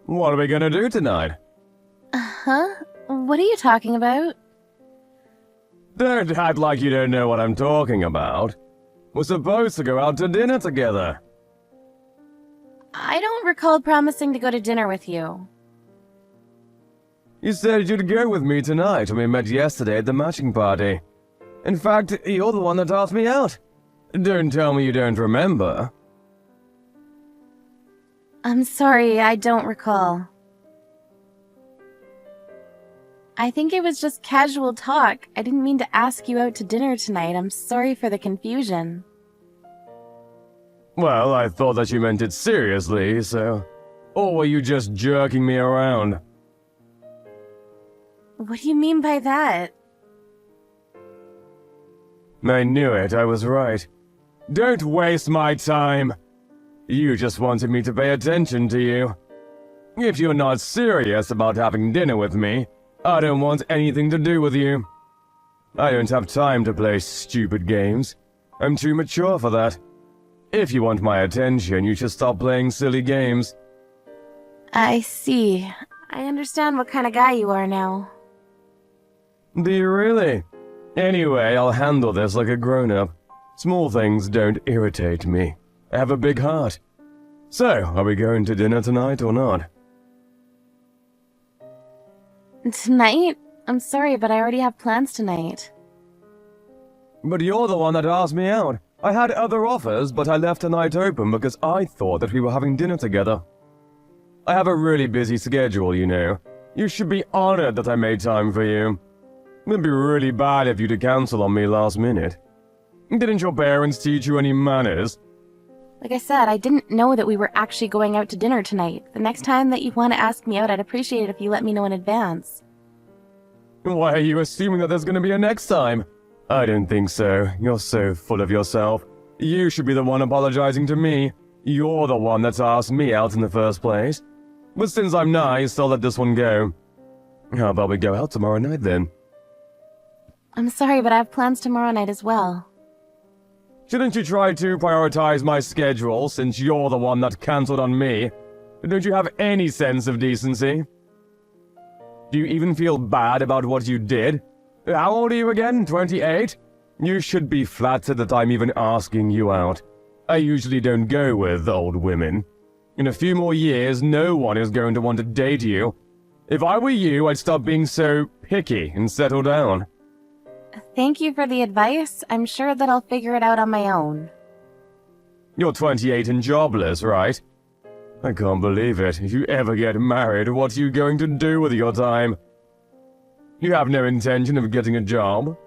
What are we gonna do tonight? Huh? What are you talking about? Don't act like you don't know what I'm talking about. We're supposed to go out to dinner together. I don't recall promising to go to dinner with you. You said you'd go with me tonight when we met yesterday at the matching party. In fact, you're the one that asked me out. Don't tell me you don't remember. I'm sorry, I don't recall. I think it was just casual talk. I didn't mean to ask you out to dinner tonight. I'm sorry for the confusion. Well, I thought that you meant it seriously, so... Or were you just jerking me around? What do you mean by that? I knew it, I was right. Don't waste my time! You just wanted me to pay attention to you. If you're not serious about having dinner with me, I don't want anything to do with you. I don't have time to play stupid games. I'm too mature for that. If you want my attention, you should stop playing silly games. I see. I understand what kind of guy you are now. Do you really? Anyway, I'll handle this like a grown-up. Small things don't irritate me. I have a big heart. So, are we going to dinner tonight or not? Tonight? I'm sorry, but I already have plans tonight. But you're the one that asked me out. I had other offers, but I left tonight open because I thought that we were having dinner together. I have a really busy schedule, you know. You should be honored that I made time for you. It'd be really bad if you to cancel on me last minute. Didn't your parents teach you any manners? Like I said, I didn't know that we were actually going out to dinner tonight. The next time that you want to ask me out, I'd appreciate it if you let me know in advance. Why are you assuming that there's gonna be a next time? I don't think so. You're so full of yourself. You should be the one apologizing to me. You're the one that's asked me out in the first place. But since I'm nice, I'll let this one go. How about we go out tomorrow night then? I'm sorry, but I have plans tomorrow night as well. Shouldn't you try to prioritize my schedule since you're the one that cancelled on me? Don't you have any sense of decency? Do you even feel bad about what you did? How old are you again? 28? You should be flattered that I'm even asking you out. I usually don't go with old women. In a few more years, no one is going to want to date you. If I were you, I'd stop being so picky and settle down. Thank you for the advice. I'm sure that I'll figure it out on my own. You're 28 and jobless, right? I can't believe it. If you ever get married, what are you going to do with your time? You have no intention of getting a job?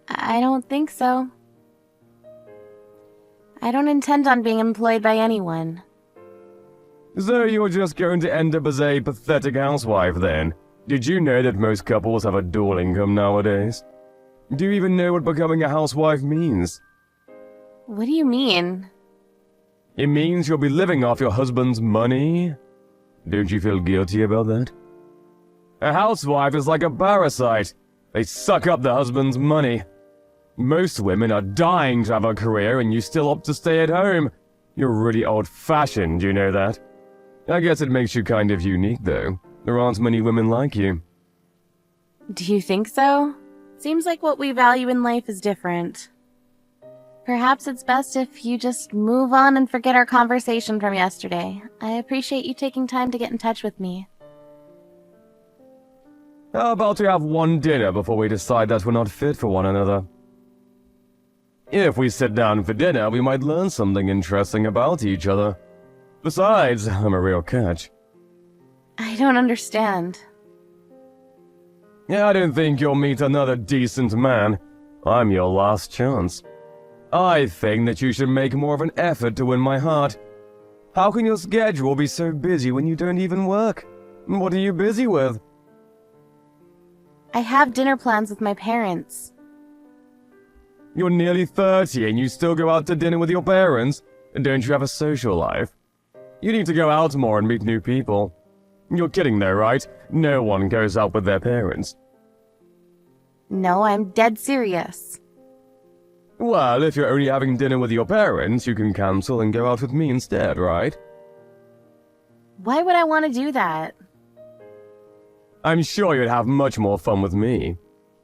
I don't think so. I don't intend on being employed by anyone. So you're just going to end up as a pathetic housewife then? Did you know that most couples have a dual income nowadays? Do you even know what becoming a housewife means? What do you mean? It means you'll be living off your husband's money? Don't you feel guilty about that? A housewife is like a parasite. They suck up the husband's money. Most women are dying to have a career and you still opt to stay at home. You're really old-fashioned, you know that? I guess it makes you kind of unique, though. There aren't many women like you. Do you think so? Seems like what we value in life is different. Perhaps it's best if you just move on and forget our conversation from yesterday. I appreciate you taking time to get in touch with me. How about we have one dinner before we decide that we're not fit for one another? If we sit down for dinner, we might learn something interesting about each other. Besides, I'm a real catch. I don't understand. I don't think you'll meet another decent man. I'm your last chance. I think that you should make more of an effort to win my heart. How can your schedule be so busy when you don't even work? What are you busy with? I have dinner plans with my parents. You're nearly 30 and you still go out to dinner with your parents? Don't you have a social life? You need to go out more and meet new people. You're kidding though, right? No one goes out with their parents. No, I'm dead serious. Well, if you're only having dinner with your parents, you can cancel and go out with me instead, right? Why would I want to do that? I'm sure you'd have much more fun with me.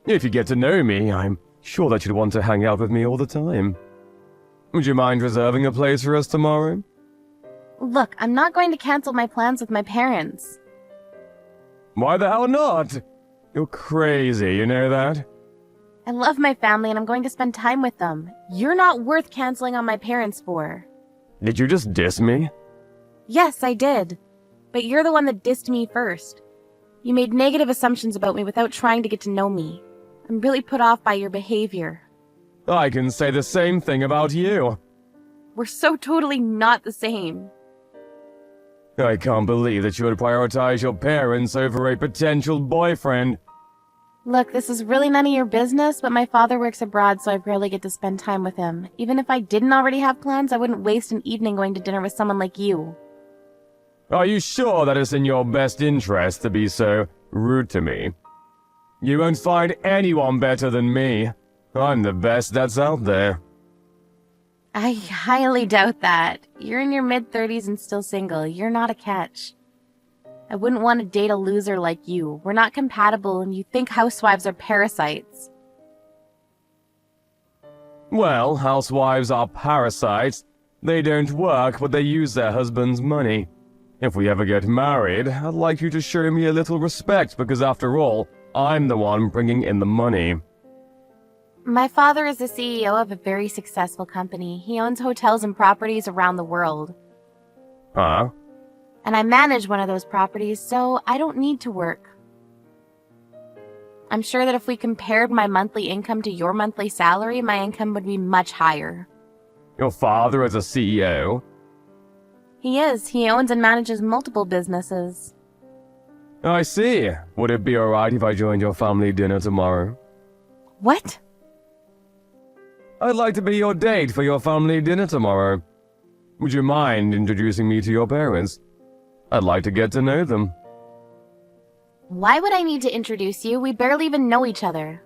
If you get to know me, I'm sure that you'd want to hang out with me all the time. Would you mind reserving a place for us tomorrow? Look, I'm not going to cancel my plans with my parents. Why the hell not? You're crazy, you know that? I love my family and I'm going to spend time with them. You're not worth canceling on my parents for. Did you just diss me? Yes, I did. But you're the one that dissed me first. You made negative assumptions about me without trying to get to know me. I'm really put off by your behavior. I can say the same thing about you. We're so totally not the same. I can't believe that you would prioritize your parents over a potential boyfriend. Look, this is really none of your business, but my father works abroad, so I rarely get to spend time with him. Even if I didn't already have plans, I wouldn't waste an evening going to dinner with someone like you. Are you sure that it's in your best interest to be so rude to me? You won't find anyone better than me. I'm the best that's out there. I highly doubt that. You're in your mid-30s and still single. You're not a catch. I wouldn't want to date a loser like you. We're not compatible and you think housewives are parasites. Well, housewives are parasites. They don't work, but they use their husband's money. If we ever get married, I'd like you to show me a little respect because after all, I'm the one bringing in the money. My father is the CEO of a very successful company. He owns hotels and properties around the world. Huh? And I manage one of those properties, so I don't need to work. I'm sure that if we compared my monthly income to your monthly salary, my income would be much higher. Your father is a CEO? He is. He owns and manages multiple businesses. I see. Would it be alright if I joined your family dinner tomorrow? What? I'd like to be your date for your family dinner tomorrow. Would you mind introducing me to your parents? I'd like to get to know them. Why would I need to introduce you? We barely even know each other.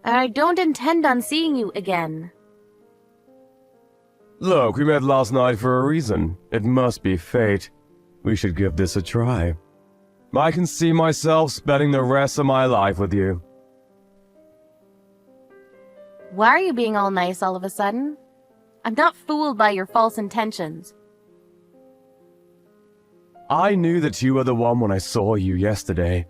And I don't intend on seeing you again. Look, we met last night for a reason. It must be fate. We should give this a try. I can see myself spending the rest of my life with you. Why are you being all nice all of a sudden? I'm not fooled by your false intentions. I knew that you were the one when I saw you yesterday.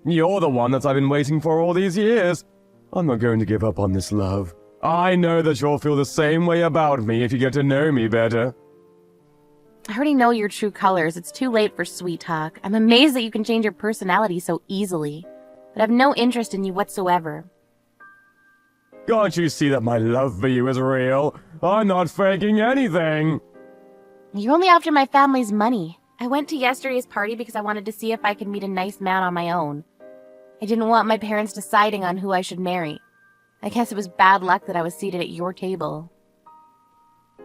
You're the one that I've been waiting for all these years. I'm not going to give up on this love. I know that you'll feel the same way about me if you get to know me better. I already know your true colors. It's too late for sweet talk. I'm amazed that you can change your personality so easily. But I have no interest in you whatsoever. Can't you see that my love for you is real? I'm not faking anything. You're only after my family's money. I went to yesterday's party because I wanted to see if I could meet a nice man on my own. I didn't want my parents deciding on who I should marry. I guess it was bad luck that I was seated at your table.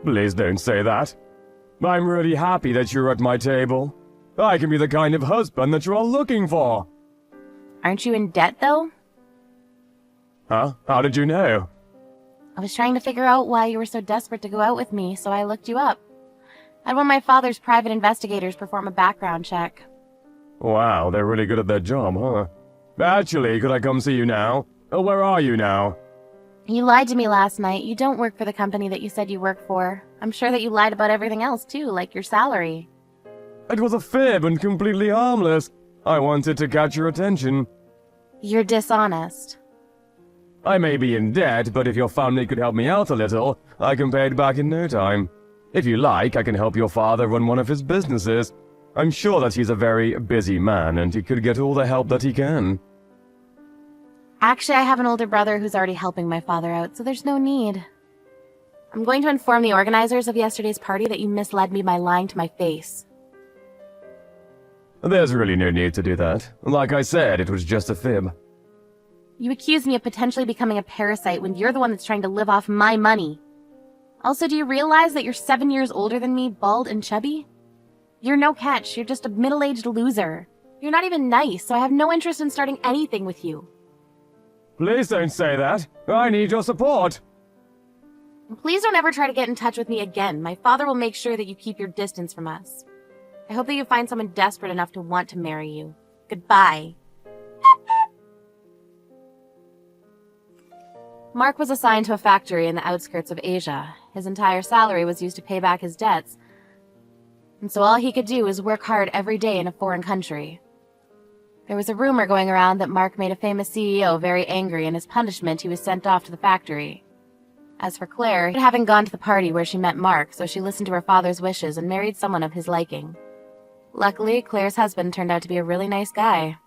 Please don't say that. I'm really happy that you're at my table. I can be the kind of husband that you're all looking for. Aren't you in debt, though? Huh? How did you know? I was trying to figure out why you were so desperate to go out with me, so I looked you up. I had one of my father's private investigators perform a background check. Wow, they're really good at their job, huh? Actually, could I come see you now? Where are you now? You lied to me last night. You don't work for the company that you said you work for. I'm sure that you lied about everything else, too, like your salary. It was a fib and completely harmless. I wanted to catch your attention. You're dishonest. I may be in debt, but if your family could help me out a little, I can pay it back in no time. If you like, I can help your father run one of his businesses. I'm sure that he's a very busy man, and he could get all the help that he can. Actually, I have an older brother who's already helping my father out, so there's no need. I'm going to inform the organizers of yesterday's party that you misled me by lying to my face. There's really no need to do that. Like I said, it was just a fib. You accuse me of potentially becoming a parasite when you're the one that's trying to live off my money. Also, do you realize that you're 7 years older than me, bald and chubby? You're no catch, you're just a middle-aged loser. You're not even nice, so I have no interest in starting anything with you. Please don't say that. I need your support. Please don't ever try to get in touch with me again. My father will make sure that you keep your distance from us. I hope that you find someone desperate enough to want to marry you. Goodbye. Mark was assigned to a factory in the outskirts of Asia. His entire salary was used to pay back his debts, and so all he could do was work hard every day in a foreign country. There was a rumor going around that Mark made a famous CEO very angry, and as punishment he was sent off to the factory. As for Claire, having gone to the party where she met Mark, so she listened to her father's wishes and married someone of his liking. Luckily, Claire's husband turned out to be a really nice guy.